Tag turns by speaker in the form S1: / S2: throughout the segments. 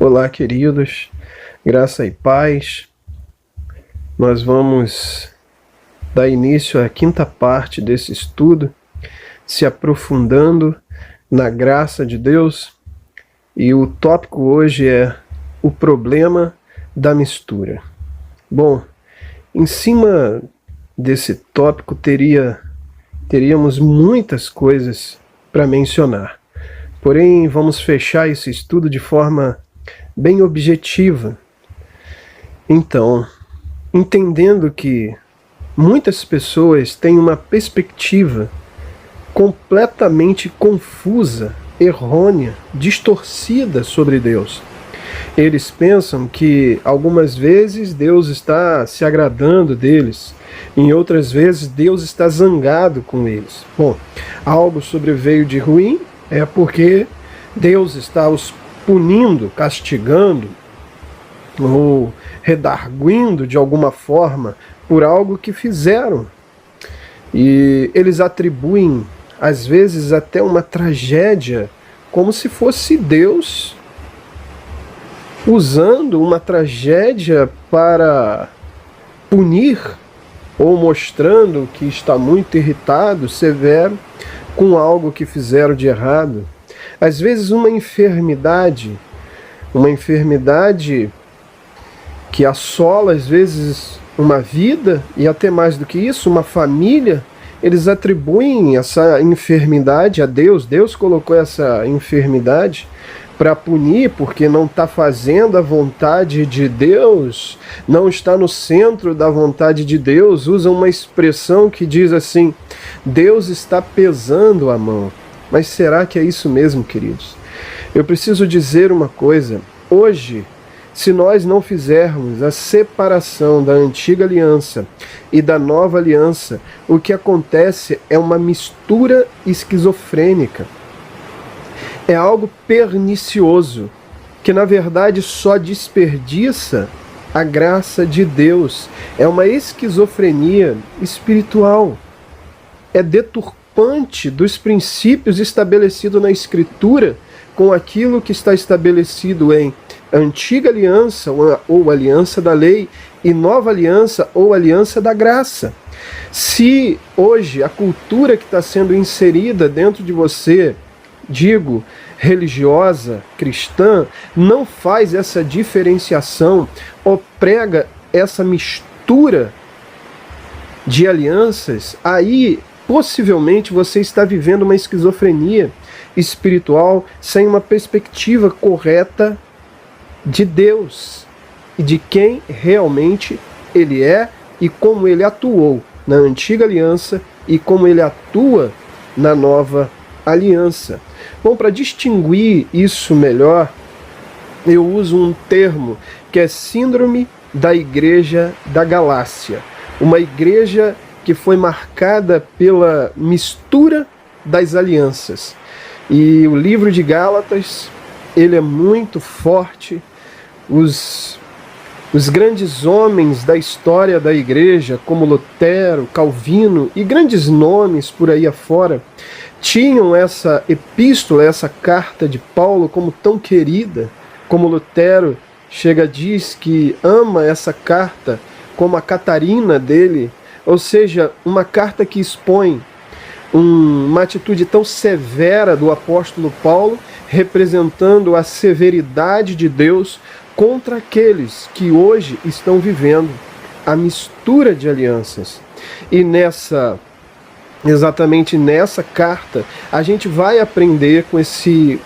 S1: Olá, queridos, graça e paz. Nós vamos dar início à quinta parte desse estudo, se aprofundando na graça de Deus, e o tópico hoje é o problema da mistura. Bom, em cima desse tópico teríamos muitas coisas para mencionar, porém vamos fechar esse estudo de forma bem objetiva. Então, entendendo que muitas pessoas têm uma perspectiva completamente confusa, errônea, distorcida sobre Deus. Eles pensam que algumas vezes Deus está se agradando deles, em outras vezes Deus está zangado com eles. Bom, algo sobreveio de ruim é porque Deus está os punindo, castigando ou redarguindo de alguma forma por algo que fizeram. E eles atribuem, às vezes, até uma tragédia, como se fosse Deus usando uma tragédia para punir ou mostrando que está muito irritado, severo, com algo que fizeram de errado. Às vezes uma enfermidade que assola às vezes uma vida e até mais do que isso, uma família, eles atribuem essa enfermidade a Deus. Deus colocou essa enfermidade para punir porque não está fazendo a vontade de Deus, não está no centro da vontade de Deus. Usa uma expressão que diz assim: Deus está pesando a mão. Mas será que é isso mesmo, queridos? Eu preciso dizer uma coisa. Hoje, se nós não fizermos a separação da antiga aliança e da nova aliança, o que acontece é uma mistura esquizofrênica. É algo pernicioso, que na verdade só desperdiça a graça de Deus. É uma esquizofrenia espiritual. É deturpante dos princípios estabelecidos na Escritura com aquilo que está estabelecido em antiga aliança ou aliança da lei e nova aliança ou aliança da graça. Se hoje a cultura que está sendo inserida dentro de você, digo, religiosa, cristã, não faz essa diferenciação ou prega essa mistura de alianças, aí possivelmente você está vivendo uma esquizofrenia espiritual sem uma perspectiva correta de Deus e de quem realmente Ele é e como Ele atuou na antiga aliança e como Ele atua na nova aliança. Bom, para distinguir isso melhor, eu uso um termo que é síndrome da igreja da Galácia. Uma igreja que foi marcada pela mistura das alianças. E o livro de Gálatas, ele é muito forte. Os grandes homens da história da igreja, como Lutero, Calvino e grandes nomes por aí afora, tinham essa epístola, essa carta de Paulo como tão querida, como Lutero diz que ama essa carta como a Catarina dele, ou seja, uma carta que expõe uma atitude tão severa do apóstolo Paulo, representando a severidade de Deus contra aqueles que hoje estão vivendo a mistura de alianças. E exatamente nessa carta, a gente vai aprender com esse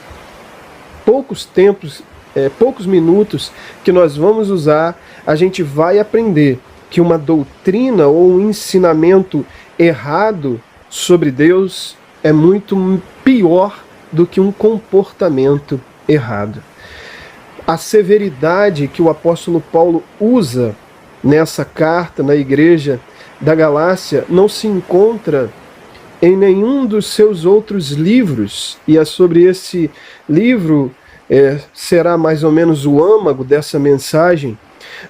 S1: poucos minutos que nós vamos usar, a gente vai aprender que uma doutrina ou um ensinamento errado sobre Deus é muito pior do que um comportamento errado. A severidade que o apóstolo Paulo usa nessa carta na igreja da Galácia não se encontra em nenhum dos seus outros livros, e é sobre esse livro será mais ou menos o âmago dessa mensagem.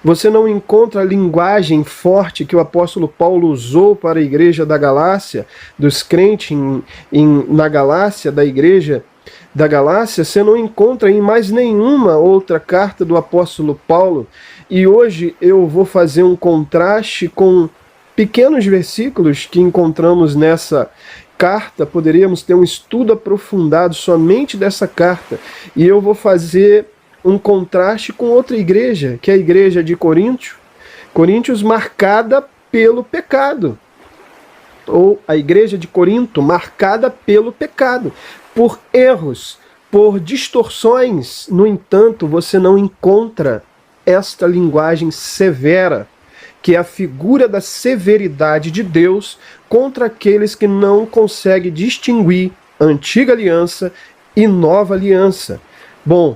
S1: Você não encontra a linguagem forte que o apóstolo Paulo usou para a igreja da Galácia, dos crentes na Galácia, da igreja da Galácia, você não encontra em mais nenhuma outra carta do apóstolo Paulo. E hoje eu vou fazer um contraste com pequenos versículos que encontramos nessa carta. Poderíamos ter um estudo aprofundado somente dessa carta. E eu vou fazer um contraste com outra igreja, que é a igreja de Corinto. Coríntios marcada pelo pecado. Ou a igreja de Corinto marcada pelo pecado, por erros, por distorções. No entanto, você não encontra esta linguagem severa, que é a figura da severidade de Deus contra aqueles que não conseguem distinguir antiga aliança e nova aliança. Bom,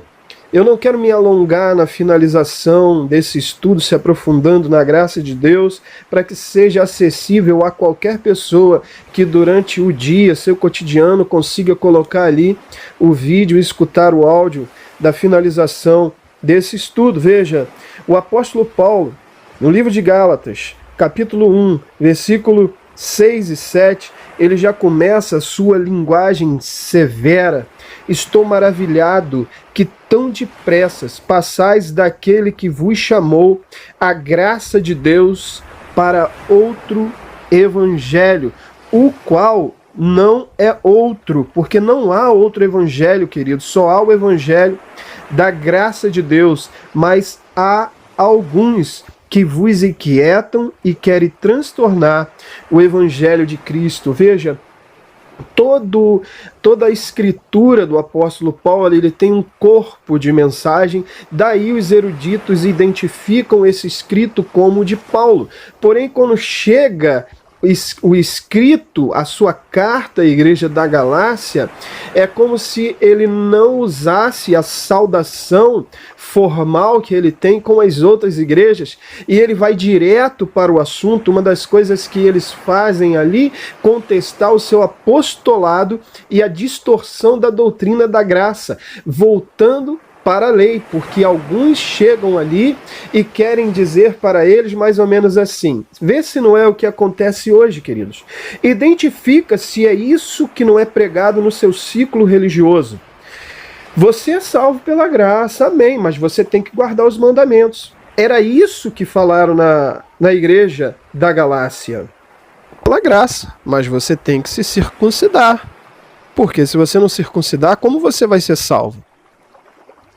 S1: eu não quero me alongar na finalização desse estudo, se aprofundando na graça de Deus, para que seja acessível a qualquer pessoa que durante o dia, seu cotidiano, consiga colocar ali o vídeo e escutar o áudio da finalização desse estudo. Veja, o apóstolo Paulo, no livro de Gálatas, capítulo 1, versículo 6 e 7, ele já começa a sua linguagem severa. Estou maravilhado que tão depressa passais daquele que vos chamou a graça de Deus para outro evangelho, o qual não é outro, porque não há outro evangelho, querido, só há o evangelho da graça de Deus, mas há alguns que vos inquietam e querem transtornar o evangelho de Cristo. Veja, toda a escritura do apóstolo Paulo, ele tem um corpo de mensagem, daí os eruditos identificam esse escrito como de Paulo. Porém, quando chega o escrito, a sua carta à igreja da Galácia, é como se ele não usasse a saudação formal que ele tem com as outras igrejas, e ele vai direto para o assunto. Uma das coisas que eles fazem ali, contestar o seu apostolado e a distorção da doutrina da graça, voltando para a lei, porque alguns chegam ali e querem dizer para eles mais ou menos assim. Vê se não é o que acontece hoje, queridos. Identifica se é isso que não é pregado no seu ciclo religioso. Você é salvo pela graça, amém, mas você tem que guardar os mandamentos. Era isso que falaram na igreja da Galácia. Pela graça, mas você tem que se circuncidar. Porque se você não circuncidar, como você vai ser salvo?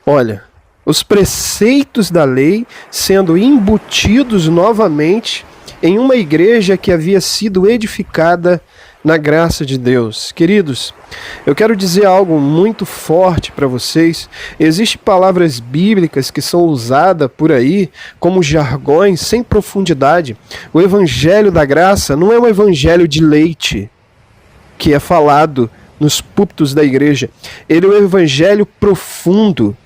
S1: Olha, os preceitos da lei sendo embutidos novamente em uma igreja que havia sido edificada na graça de Deus. Queridos, eu quero dizer algo muito forte para vocês. Existem palavras bíblicas que são usadas por aí como jargões sem profundidade. O evangelho da graça não é um evangelho de leite que é falado nos púlpitos da igreja. Ele é um evangelho profundo.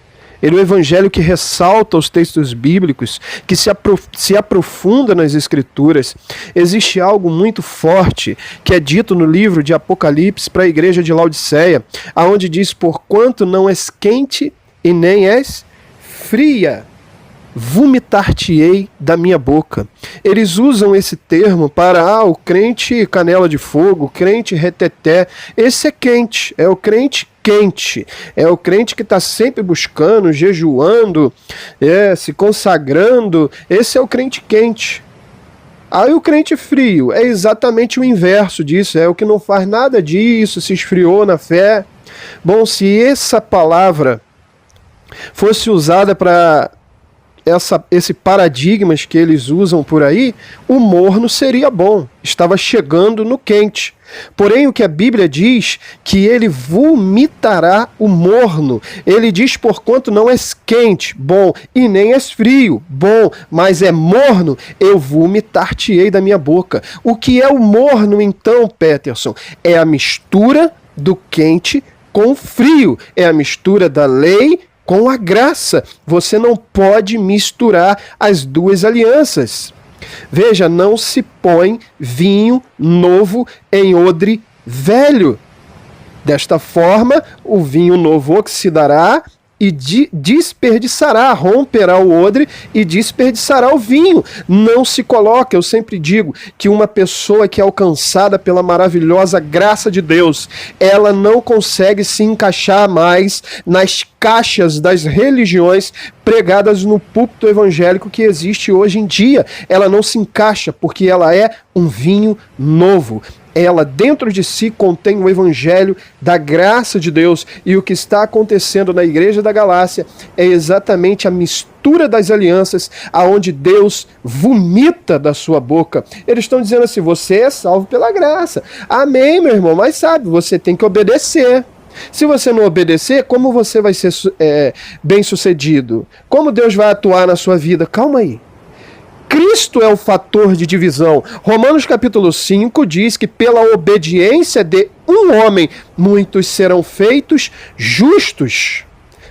S1: Ele é um evangelho que ressalta os textos bíblicos, que se aprofunda nas escrituras. Existe algo muito forte que é dito no livro de Apocalipse para a igreja de Laodiceia, aonde diz: porquanto não és quente e nem és fria, vomitar-te-ei da minha boca. Eles usam esse termo para o crente canela de fogo, o crente reteté. Esse é quente, é o crente quente, é o crente que está sempre buscando, jejuando, se consagrando. Esse é o crente quente. Aí o crente frio é exatamente o inverso disso, é o que não faz nada disso, se esfriou na fé. Bom, se essa palavra fosse usada para esse paradigma que eles usam por aí, o morno seria bom, estava chegando no quente. Porém, o que a Bíblia diz, que ele vomitará o morno. Ele diz: porquanto não és quente, bom, e nem és frio, bom, mas é morno, eu vomitar-te-ei da minha boca. O que é o morno, então, Peterson? É a mistura do quente com o frio, é a mistura da lei com a graça. Você não pode misturar as duas alianças. Veja, não se põe vinho novo em odre velho. Desta forma, o vinho novo oxidará e desperdiçará, romperá o odre e desperdiçará o vinho. Não se coloca, eu sempre digo, que uma pessoa que é alcançada pela maravilhosa graça de Deus, ela não consegue se encaixar mais nas caixas das religiões pregadas no púlpito evangélico que existe hoje em dia. Ela não se encaixa porque ela é um vinho novo. Ela dentro de si contém o evangelho da graça de Deus, e o que está acontecendo na igreja da Galácia é exatamente a mistura das alianças, aonde Deus vomita da sua boca. Eles estão dizendo assim: você é salvo pela graça. Amém, meu irmão, mas sabe, você tem que obedecer. Se você não obedecer, como você vai ser bem sucedido? Como Deus vai atuar na sua vida? Calma aí. Cristo é o fator de divisão. Romanos capítulo 5 diz que pela obediência de um homem, muitos serão feitos justos.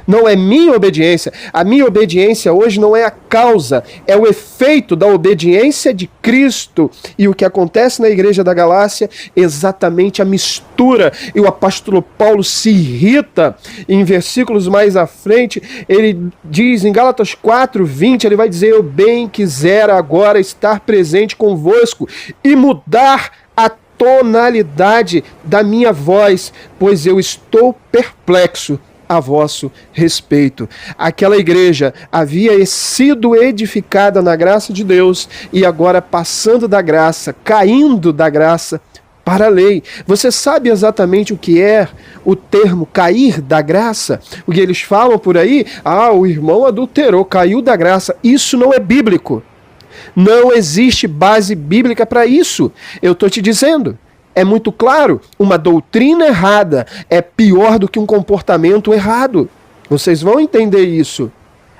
S1: Não é minha obediência. A minha obediência hoje não é a causa, é o efeito da obediência de Cristo. E o que acontece na igreja da Galácia é exatamente a mistura. E o apóstolo Paulo se irrita. Em versículos mais à frente, ele diz em Gálatas 4:20, ele vai dizer: eu bem quisera agora estar presente convosco e mudar a tonalidade da minha voz, pois eu estou perplexo a vosso respeito. Aquela igreja havia sido edificada na graça de Deus e agora passando da graça, caindo da graça para a lei. Você sabe exatamente o que é o termo cair da graça? O que eles falam por aí? O irmão adulterou, caiu da graça. Isso não é bíblico. Não existe base bíblica para isso. Eu estou te dizendo. É muito claro, uma doutrina errada é pior do que um comportamento errado. Vocês vão entender isso.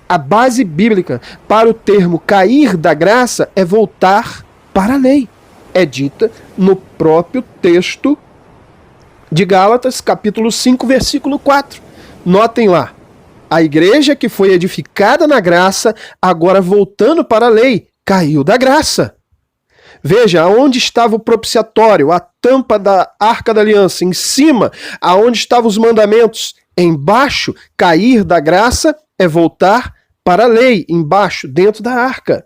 S1: A base bíblica para o termo cair da graça é voltar para a lei. É dita no próprio texto de Gálatas, capítulo 5, versículo 4. Notem lá, a igreja que foi edificada na graça, agora voltando para a lei, caiu da graça. Veja, aonde estava o propiciatório, a tampa da Arca da Aliança, em cima, aonde estavam os mandamentos, embaixo, cair da graça é voltar para a lei, embaixo, dentro da arca.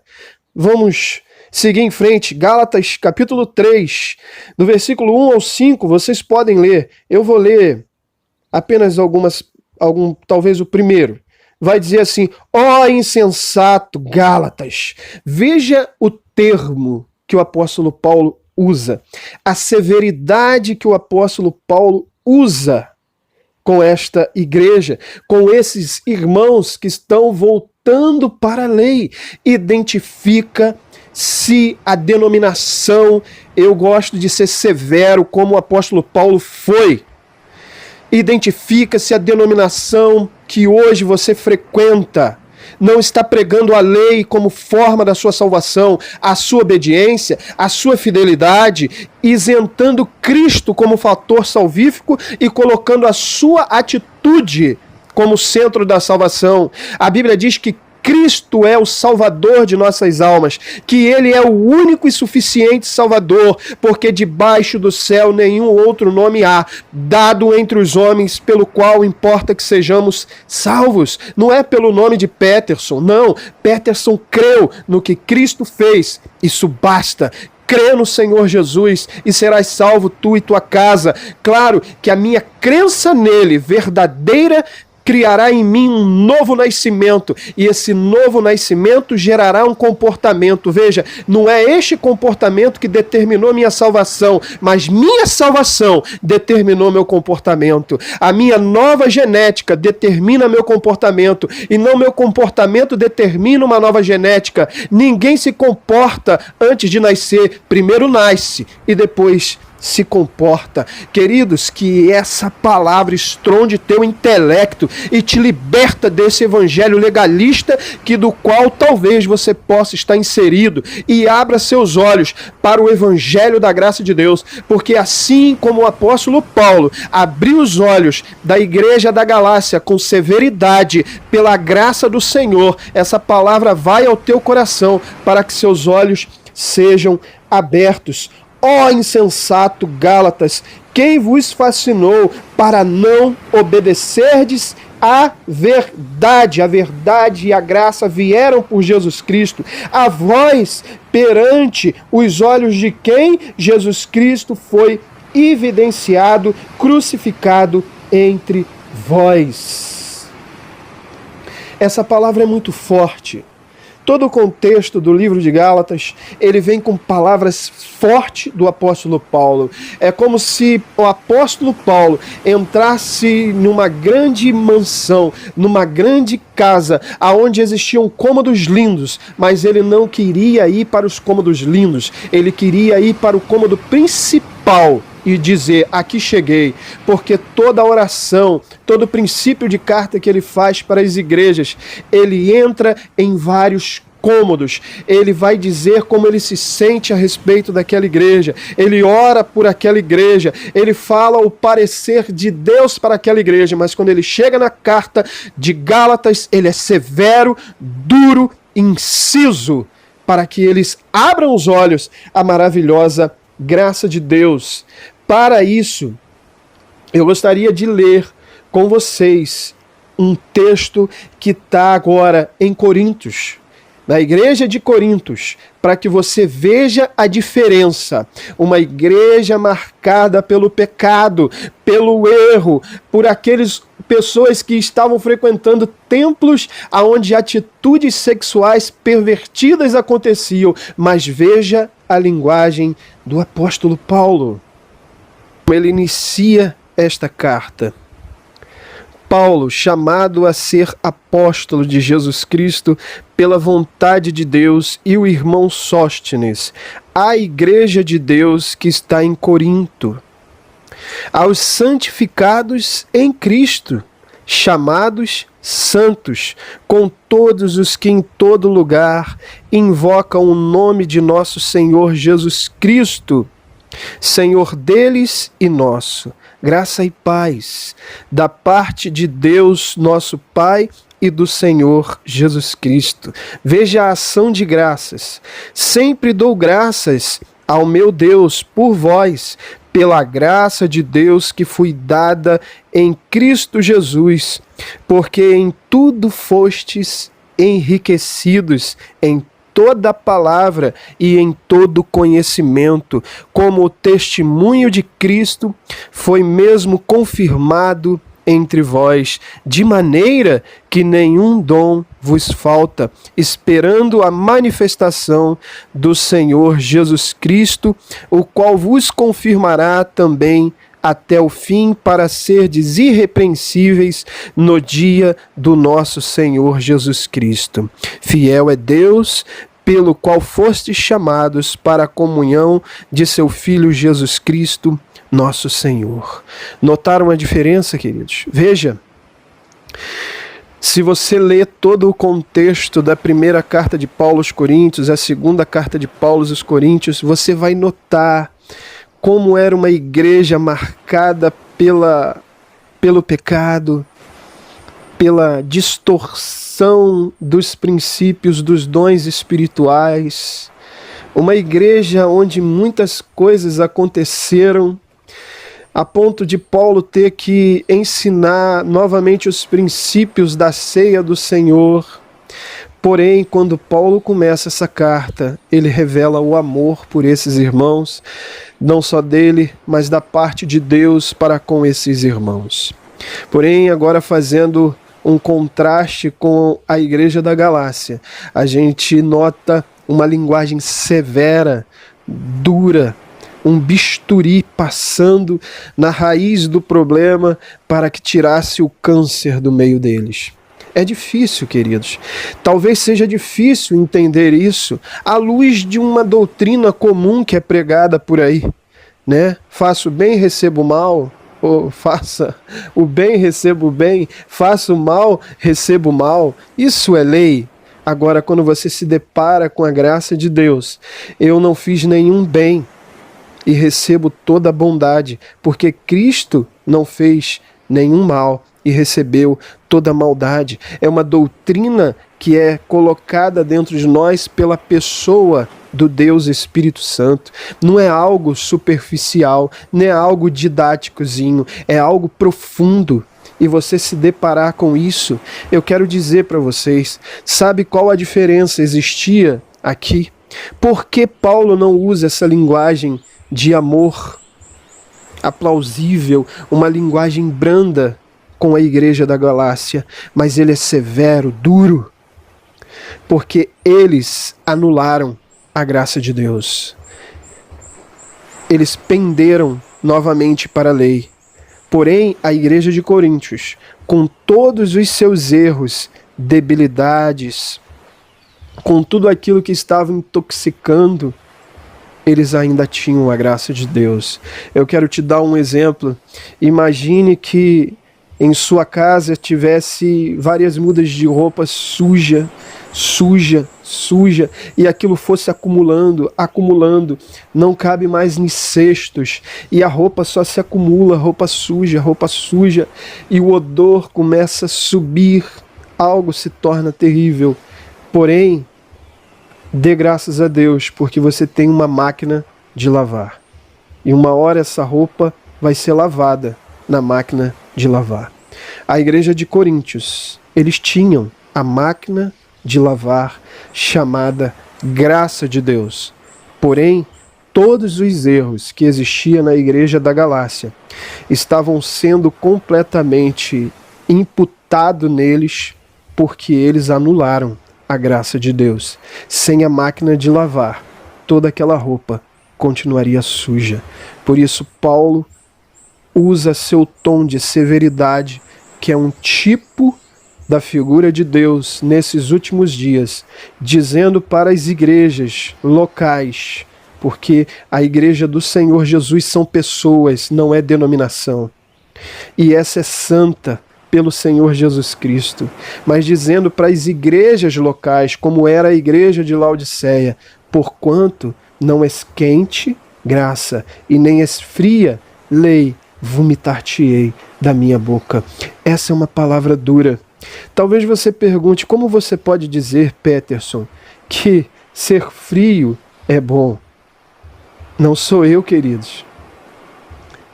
S1: Vamos seguir em frente, Gálatas capítulo 3, do versículo 1 ao 5, vocês podem ler, eu vou ler apenas talvez o primeiro. Vai dizer assim: ó insensato Gálatas, veja o termo que o apóstolo Paulo usa, a severidade que o apóstolo Paulo usa com esta igreja, com esses irmãos que estão voltando para a lei. Identifica-se a denominação, eu gosto de ser severo como o apóstolo Paulo foi. Identifica-se a denominação que hoje você frequenta. Não está pregando a lei como forma da sua salvação, a sua obediência, a sua fidelidade, isentando Cristo como fator salvífico e colocando a sua atitude como centro da salvação. A Bíblia diz que Cristo é o Salvador de nossas almas, que Ele é o único e suficiente Salvador, porque debaixo do céu nenhum outro nome há, dado entre os homens, pelo qual importa que sejamos salvos. Não é pelo nome de Peterson, não. Peterson creu no que Cristo fez, isso basta. Crê no Senhor Jesus e serás salvo tu e tua casa. Claro que a minha crença nele, verdadeira, criará em mim um novo nascimento, e esse novo nascimento gerará um comportamento. Veja, não é este comportamento que determinou minha salvação, mas minha salvação determinou meu comportamento. A minha nova genética determina meu comportamento, e não meu comportamento determina uma nova genética. Ninguém se comporta antes de nascer, primeiro nasce e depois se comporta. Queridos, que essa palavra estronde teu intelecto e te liberta desse evangelho legalista do qual talvez você possa estar inserido, e abra seus olhos para o evangelho da graça de Deus, porque assim como o apóstolo Paulo abriu os olhos da igreja da Galácia com severidade pela graça do Senhor, essa palavra vai ao teu coração para que seus olhos sejam abertos. Ó insensato Gálatas, quem vos fascinou para não obedecerdes a verdade e a graça vieram por Jesus Cristo, a vós perante os olhos de quem Jesus Cristo foi evidenciado, crucificado entre vós. Essa palavra é muito forte. Todo o contexto do livro de Gálatas, ele vem com palavras fortes do apóstolo Paulo. É como se o apóstolo Paulo entrasse numa grande mansão, numa grande casa, onde existiam cômodos lindos, mas ele não queria ir para os cômodos lindos, ele queria ir para o cômodo principal e dizer, aqui cheguei, porque toda oração, todo princípio de carta que ele faz para as igrejas, ele entra em vários cômodos, ele vai dizer como ele se sente a respeito daquela igreja, ele ora por aquela igreja, ele fala o parecer de Deus para aquela igreja, mas quando ele chega na carta de Gálatas, ele é severo, duro, inciso, para que eles abram os olhos à maravilhosa graça de Deus. Para isso, eu gostaria de ler com vocês um texto que está agora em Coríntios, na igreja de Coríntios, para que você veja a diferença. Uma igreja marcada pelo pecado, pelo erro, por aqueles pessoas que estavam frequentando templos onde atitudes sexuais pervertidas aconteciam. Mas veja a linguagem do apóstolo Paulo. Ele inicia esta carta. Paulo, chamado a ser apóstolo de Jesus Cristo pela vontade de Deus, e o irmão Sóstenes, à igreja de Deus que está em Corinto, aos santificados em Cristo, chamados santos, com todos os que em todo lugar invocam o nome de nosso Senhor Jesus Cristo, Senhor deles e nosso, graça e paz, da parte de Deus, nosso Pai, e do Senhor Jesus Cristo. Veja a ação de graças. Sempre dou graças ao meu Deus por vós, pela graça de Deus que foi dada em Cristo Jesus, porque em tudo fostes enriquecidos em toda palavra e em todo conhecimento, como o testemunho de Cristo foi mesmo confirmado entre vós, de maneira que nenhum dom vos falta, esperando a manifestação do Senhor Jesus Cristo, o qual vos confirmará também até o fim, para serdes irrepreensíveis no dia do nosso Senhor Jesus Cristo. Fiel é Deus, pelo qual fostes chamados para a comunhão de seu Filho Jesus Cristo, nosso Senhor. Notaram a diferença, queridos? Veja, se você lê todo o contexto da primeira carta de Paulo aos Coríntios, a segunda carta de Paulo aos Coríntios, você vai notar como era uma igreja marcada pelo pecado, pela distorção dos princípios dos dons espirituais, uma igreja onde muitas coisas aconteceram, a ponto de Paulo ter que ensinar novamente os princípios da ceia do Senhor. Porém, quando Paulo começa essa carta, ele revela o amor por esses irmãos, não só dele, mas da parte de Deus para com esses irmãos. Porém, agora fazendo um contraste com a igreja da Galácia, a gente nota uma linguagem severa, dura, um bisturi passando na raiz do problema para que tirasse o câncer do meio deles. É difícil, queridos. Talvez seja difícil entender isso à luz de uma doutrina comum que é pregada por aí, né? Faça o bem, receba o mal, ou faça o bem, receba o bem, faça o mal, receba o mal. Isso é lei. Agora, quando você se depara com a graça de Deus, eu não fiz nenhum bem e recebo toda a bondade, porque Cristo não fez nenhum mal e recebeu toda a maldade. É uma doutrina que é colocada dentro de nós pela pessoa do Deus Espírito Santo. Não é algo superficial, não é algo didáticozinho, é algo profundo e você se deparar com isso, eu quero dizer para vocês, sabe qual a diferença existia aqui? Por que Paulo não usa essa linguagem de amor aplausível, uma linguagem branda com a igreja da Galácia, mas ele é severo, duro? Porque eles anularam a graça de Deus. Eles penderam novamente para a lei. Porém, a igreja de Coríntios, com todos os seus erros, debilidades, com tudo aquilo que estava intoxicando, eles ainda tinham a graça de Deus. Eu quero te dar um exemplo. Imagine que em sua casa tivesse várias mudas de roupa suja, e aquilo fosse acumulando, não cabe mais em cestos, e a roupa só se acumula, roupa suja, e o odor começa a subir, algo se torna terrível. Porém, dê graças a Deus, porque você tem uma máquina de lavar, e uma hora essa roupa vai ser lavada na máquina de lavar. A igreja de Coríntios, eles tinham a máquina de lavar chamada graça de Deus. Porém, todos os erros que existiam na igreja da Galácia estavam sendo completamente imputados neles, porque eles anularam a graça de Deus. Sem a máquina de lavar, toda aquela roupa continuaria suja. Por isso, Paulo usa seu tom de severidade, que é um tipo da figura de Deus nesses últimos dias, dizendo para as igrejas locais, porque a igreja do Senhor Jesus são pessoas, não é denominação. E essa é santa pelo Senhor Jesus Cristo, mas dizendo para as igrejas locais, como era a igreja de Laodiceia, porquanto não és quente, graça, e nem és fria, lei, vomitar-te-ei da minha boca. Essa é uma palavra dura. Talvez você pergunte, como você pode dizer, Peterson, que ser frio é bom? Não sou eu, queridos.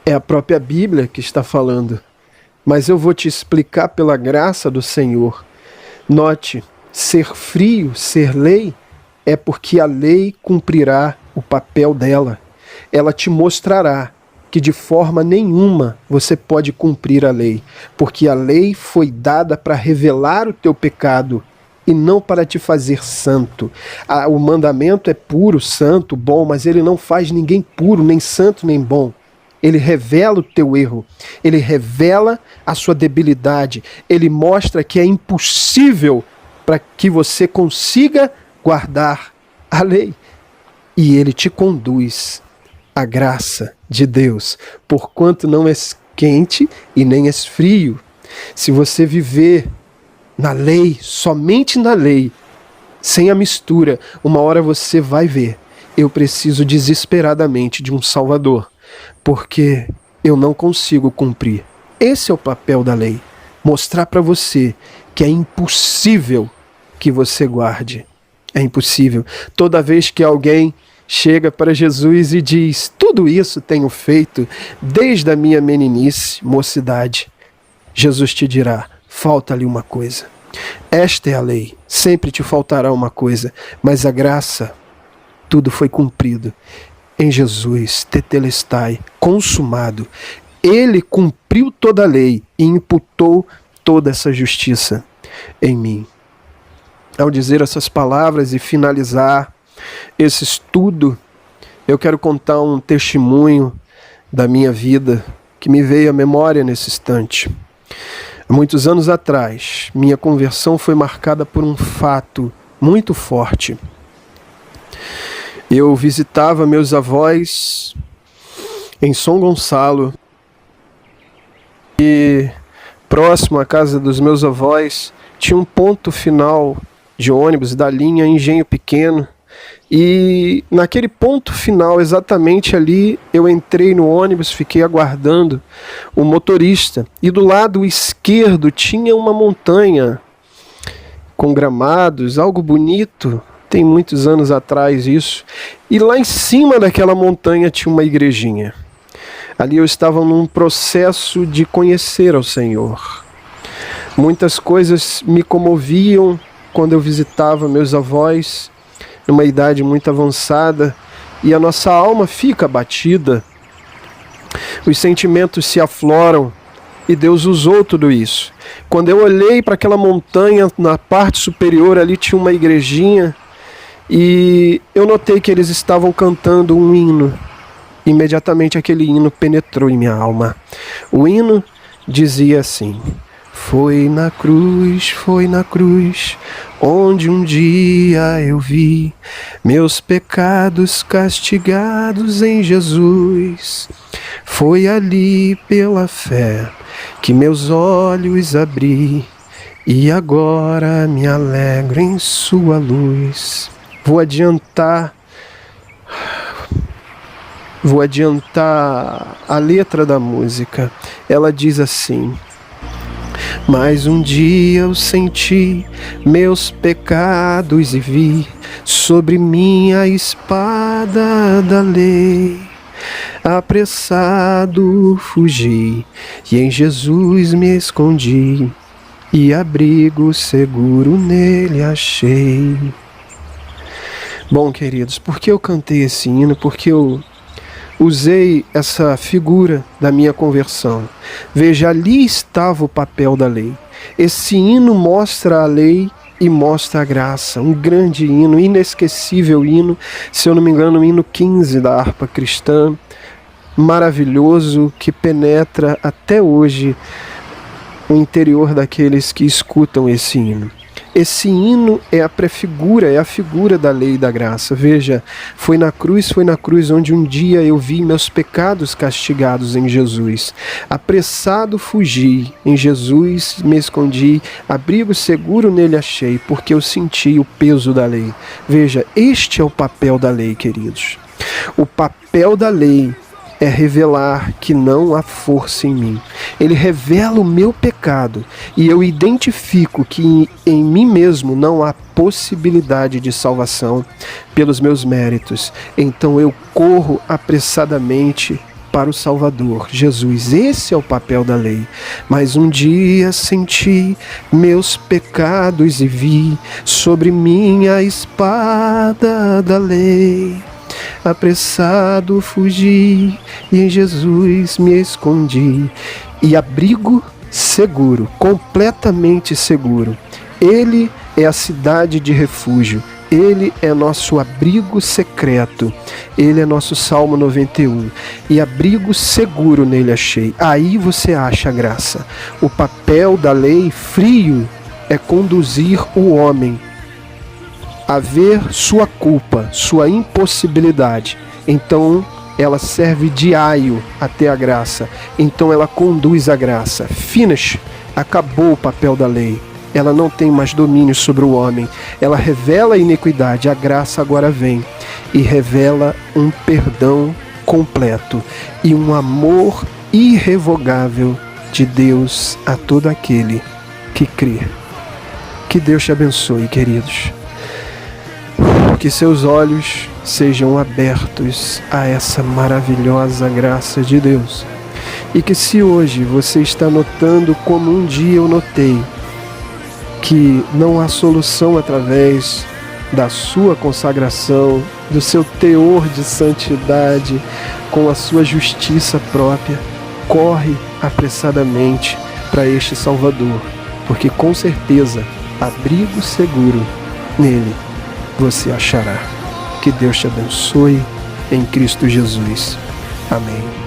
S1: É a própria Bíblia que está falando. Mas eu vou te explicar pela graça do Senhor. Note, ser frio, ser lei, é porque a lei cumprirá o papel dela. Ela te mostrará que de forma nenhuma você pode cumprir a lei, porque a lei foi dada para revelar o teu pecado e não para te fazer santo. O mandamento é puro, santo, bom, mas ele não faz ninguém puro, nem santo, nem bom. Ele revela o teu erro, ele revela a sua debilidade, ele mostra que é impossível para que você consiga guardar a lei. E ele te conduz à graça de Deus, porquanto não és quente e nem és frio. Se você viver na lei, somente na lei, sem a mistura, uma hora você vai ver, eu preciso desesperadamente de um Salvador, porque eu não consigo cumprir. Esse é o papel da lei, mostrar para você que é impossível que você guarde. É impossível. Toda vez que alguém chega para Jesus e diz, tudo isso tenho feito desde a minha meninice, mocidade, Jesus te dirá, falta-lhe uma coisa. Esta é a lei, sempre te faltará uma coisa, mas a graça, tudo foi cumprido. Em Jesus, tetelestai, consumado. Ele cumpriu toda a lei e imputou toda essa justiça em mim. Ao dizer essas palavras e finalizar esse estudo, eu quero contar um testemunho da minha vida que me veio à memória nesse instante. Há muitos anos atrás, minha conversão foi marcada por um fato muito forte. Eu visitava meus avós em São Gonçalo e próximo à casa dos meus avós tinha um ponto final de ônibus da linha Engenho Pequeno. E naquele ponto final, exatamente ali, eu entrei no ônibus, fiquei aguardando o motorista. E do lado esquerdo tinha uma montanha com gramados, algo bonito. Tem muitos anos atrás isso. E lá em cima daquela montanha tinha uma igrejinha. Ali eu estava num processo de conhecer ao Senhor. Muitas coisas me comoviam quando eu visitava meus avós, numa idade muito avançada, e a nossa alma fica abatida. Os sentimentos se afloram e Deus usou tudo isso. Quando eu olhei para aquela montanha, na parte superior ali tinha uma igrejinha e eu notei que eles estavam cantando um hino. Imediatamente aquele hino penetrou em minha alma. O hino dizia assim: foi na cruz, onde um dia eu vi meus pecados castigados em Jesus. Foi ali pela fé que meus olhos abri, e agora me alegro em sua luz. Vou adiantar a letra da música. Ela diz assim: mas um dia eu senti meus pecados e vi sobre mim a espada da lei. Apressado fugi e em Jesus me escondi, e abrigo seguro nele achei. Bom, queridos, por que eu cantei esse hino? Porque eu usei essa figura da minha conversão. Veja, ali estava o papel da lei. Esse hino mostra a lei e mostra a graça. Um grande hino, inesquecível hino, se eu não me engano, o hino 15 da harpa cristã, maravilhoso, que penetra até hoje o interior daqueles que escutam esse hino. Esse hino é a prefigura, é a figura da lei e da graça. Veja, foi na cruz onde um dia eu vi meus pecados castigados em Jesus. Apressado fugi, em Jesus me escondi, abrigo seguro nele achei, porque eu senti o peso da lei. Veja, este é o papel da lei, queridos. O papel da lei é revelar que não há força em mim. Ele revela o meu pecado e eu identifico que em mim mesmo não há possibilidade de salvação pelos meus méritos. Então eu corro apressadamente para o Salvador, Jesus. Esse é o papel da lei. Mas um dia senti meus pecados e vi sobre mim a espada da lei. Apressado fugi e em Jesus me escondi, e abrigo seguro, completamente seguro. Ele é a cidade de refúgio, Ele é nosso abrigo secreto, Ele é nosso Salmo 91, e abrigo seguro nele achei. Aí você acha a graça. O papel da lei frio é conduzir o homem a ver sua culpa, sua impossibilidade. Então ela serve de aio até a graça. Então ela conduz a graça. Finish. Acabou o papel da lei. Ela não tem mais domínio sobre o homem. Ela revela a iniquidade. A graça agora vem e revela um perdão completo e um amor irrevogável de Deus a todo aquele que crê. Que Deus te abençoe, queridos. Que seus olhos sejam abertos a essa maravilhosa graça de Deus. E que se hoje você está notando como um dia eu notei, que não há solução através da sua consagração, do seu teor de santidade, com a sua justiça própria, corre apressadamente para este Salvador, porque com certeza abrigo seguro nele você achará. Que Deus te abençoe em Cristo Jesus. Amém.